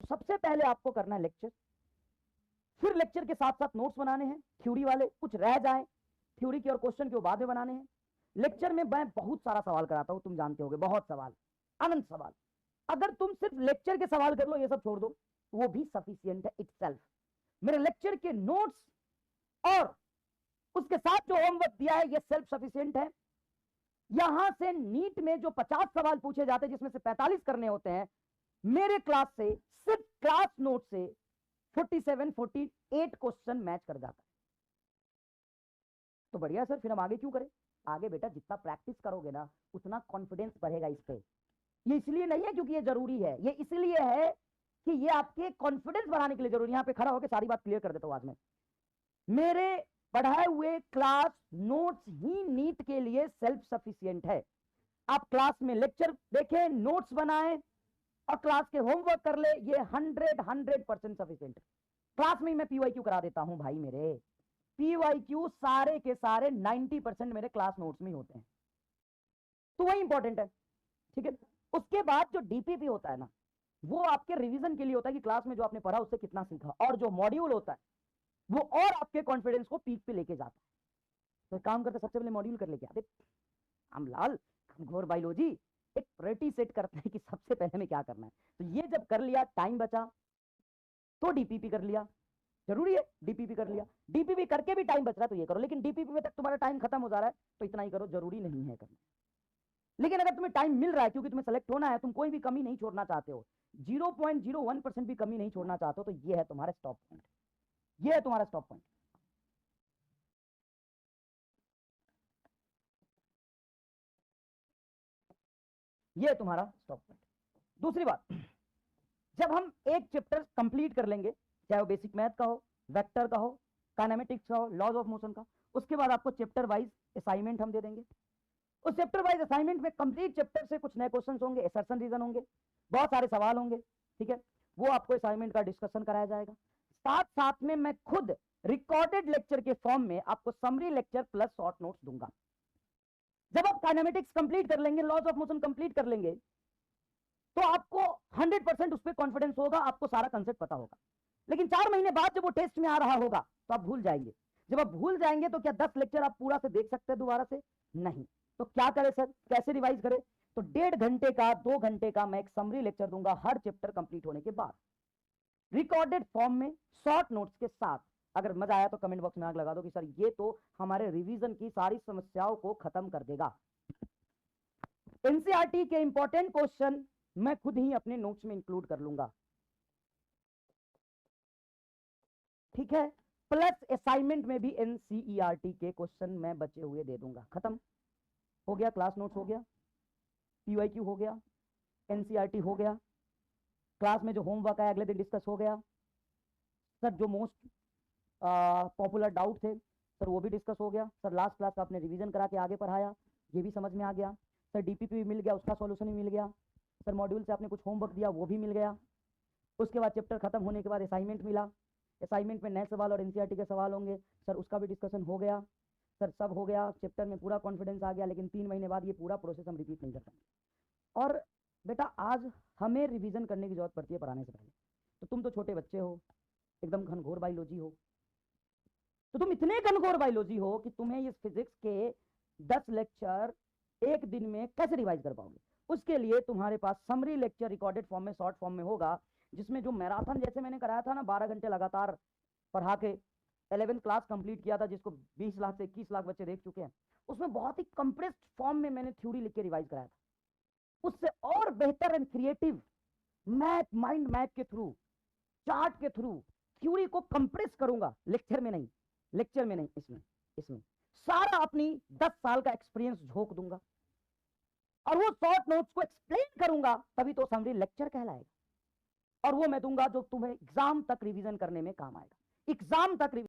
सबसे पहले आपको करना है लेक्चर, फिर लेक्चर के साथ साथ नोट्स बनाने हैं थ्योरी वाले, कुछ रह जाए थ्योरी के और क्वेश्चन के वो बाद में बनाने हैं। लेक्चर में मैं बहुत सारा सवाल कराता हूं, तुम जानते होगे, बहुत सवाल, अनंत सवाल। अगर तुम सिर्फ लेक्चर के सवाल कर लो, ये सब छोड़ दो, वो भी सफिशियंट है इटसेल्फ। मेरे लेक्चर के नोट्स और उसके साथ जो होमवर्क दिया है ये सेल्फ सफिशियंट है। यहां से नीट में जो 50 सवाल पूछे जाते हैं जिसमें से 45 करने होते हैं, मेरे क्लास से सिर्फ क्लास नोट से 47-48 क्वेश्चन मैच कर जाता है। तो बढ़िया सर, फिर हम आगे क्यों करें? आगे बेटा जितना प्रैक्टिस करोगे ना उतना कॉन्फिडेंस बढ़ेगा इस पे। ये इसलिए नहीं है क्योंकि ये जरूरी है, ये इसलिए है कि ये आपके कॉन्फिडेंस बढ़ाने के लिए जरूरी है। यहां पे खड़ा होकर सारी बात क्लियर कर देता हूं आज मैं। मेरे पढ़ाए हुए क्लास नोट्स ही नीट के लिए सेल्फ सफिशिएंट है। आप क्लास में लेक्चर देखें, नोट्स बनाएं और क्लास के होमवर्क कर ले, ये 100% सफिशिएंट। क्लास में ही मैं पीवाईक्यू करा देता हूं भाई, मेरे पीवाईक्यू सारे के सारे 90% मेरे क्लास नोट्स में होते हैं, तो वही इंपॉर्टेंट है। ठीक है, उसके बाद जो डीपीपी होता है ना, वो आपके रिवीजन के लिए होता है कि क्लास में जो आपने पढ़ा उससे कितना सीखा, और जो मॉड्यूल होता है वो और आपके कॉन्फिडेंस को पीक पे लेके जाता है। तो काम करते सबसे पहले मॉड्यूल कर लेके आते। हम लाल घोर बायोलॉजी एक प्रायोरिटी सेट करते हैं कि सबसे पहले में क्या करना है। तो ये जब कर लिया, टाइम बचा तो डीपीपी कर लिया, जरूरी है डीपीपी कर लिया। डीपीपी करके भी टाइम बच रहा है तो ये करो, लेकिन डीपीपी में तक तुम्हारा टाइम खत्म हो जा रहा है तो इतना ही करो, जरूरी नहीं है करना। लेकिन अगर तुम्हें टाइम मिल रहा है क्योंकि तुम्हें सेलेक्ट होना है, तुम कोई भी कमी नहीं छोड़ना चाहते हो, 0.01% भी कमी नहीं छोड़ना चाहते हो, तो ये है तुम्हारा स्टॉप पॉइंट, ये है तुम्हारा स्टॉप पॉइंट। ये है तुम्हारा स्टॉप पॉइंट। दूसरी बात, जब हम एक चैप्टर कंप्लीट कर लेंगे, चाहे वो बेसिक मैथ का हो, वेक्टर का हो, काइनेमेटिक्स का हो, लॉज ऑफ मोशन का, उसके बाद आपको चैप्टर वाइज असाइनमेंट हम दे देंगे। उस चैप्टर वाइज असाइनमेंट में कंप्लीट चैप्टर से कुछ नए क्वेश्चंस होंगे, असर्शन रीजन होंगे, बहुत सारे सवाल होंगे। ठीक है, वो आपको असाइनमेंट का डिस्कशन कराया जाएगा। साथ साथ में मैं खुद रिकॉर्डेड लेक्चर के फॉर्म में आपको summary lecture plus short notes दूंगा। जब आप काइनेमेटिक्स कंप्लीट कर लेंगे, लॉज ऑफ मोशन कंप्लीट कर लेंगे, तो आपको 100% उस पर कॉन्फिडेंस होगा, आपको सारा कंसेप्ट पता होगा। लेकिन 4 महीने बाद जब वो टेस्ट में आ रहा होगा तो आप भूल जाएंगे। जब आप भूल जाएंगे तो क्या 10 लेक्चर आप पूरा से देख सकते हैं दोबारा से? नहीं। तो क्या करें सर, कैसे रिवाइज करें? तो 1.5 घंटे का, 2 घंटे का मैं एक समरी लेक्चर दूंगा हर चैप्टर कंप्लीट होने के बाद, रिकॉर्डेड फॉर्म में, शॉर्ट नोट्स के साथ। अगर मजा आया तो कमेंट बॉक्स में आग लगा दो कि सर ये तो हमारे रिवीजन की सारी समस्याओं को खत्म कर देगा। एनसीईआरटी के इंपॉर्टेंट क्वेश्चन मैं खुद ही अपने नोट्स में इंक्लूड कर लूंगा। ठीक है, प्लस असाइनमेंट में भी एनसीईआरटी के क्वेश्चन मैं बचे हुए दे दूंगा। खत्म हो गया, क्लास नोट्स हो गया, पीवाईक्यू हो गया, एनसीईआरटी हो गया, क्लास में जो होमवर्क है अगले दिन डिस्कस हो गया। सर जो मोस्ट पॉपुलर डाउट थे सर वो भी डिस्कस हो गया। सर लास्ट क्लास का आपने रिवीजन करा के आगे पढ़ाया, ये भी समझ में आ गया। सर डीपीपी भी मिल गया, उसका सॉल्यूशन भी मिल गया। सर मॉड्यूल से आपने कुछ होमवर्क दिया वो भी मिल गया। उसके बाद चैप्टर खत्म होने के बाद असाइनमेंट मिला, असाइनमेंट में नए सवाल और एनसीईआरटी के सवाल होंगे, सर उसका भी डिस्कशन हो गया। सर सब हो गया, चैप्टर में पूरा कॉन्फिडेंस आ गया। लेकिन 3 महीने बाद ये पूरा प्रोसेस हम रिपीट नहीं कर सकते। और बेटा आज हमें रिवीजन करने की जरूरत पड़ती है पढ़ाने से पहले। तो तुम तो छोटे बच्चे हो, एकदम घनघोर बायोलॉजी हो, तो तुम इतने घनघोर बायोलॉजी हो कि तुम्हें इस फिजिक्स के 10 लेक्चर एक दिन में कैसे रिवाइज कर पाओगे? उसके लिए तुम्हारे पास समरी लेक्चर रिकॉर्डेड फॉर्म में, शॉर्ट फॉर्म में होगा, जिसमें जो मैराथन जैसे मैंने कराया था ना, 12 घंटे लगातार पढ़ा के 11th क्लास कंप्लीट किया था, जिसको 20 लाख से 21 लाख बच्चे देख चुके हैं, उसमें बहुत ही कंप्रेस्ड फॉर्म में मैंने थ्योरी लिख के रिवाइज कराया था। उससे और बेहतर and creative math, mind map के थ्रू, चार्ट के थ्रू थ्योरी को कंप्रेस करूंगा, लेक्चर में नहीं, लेक्चर में नहीं, इसमें इसमें सारा अपनी 10 साल का एक्सपीरियंस झोंक दूंगा और वो शॉर्ट नोट्स को एक्सप्लेन करूंगा, तभी तो समरी लेक्चर कहलाएगा। और वो मैं दूंगा जो तुम्हें एग्जाम तक रिवीजन करने में काम आएगा, एग्जाम तक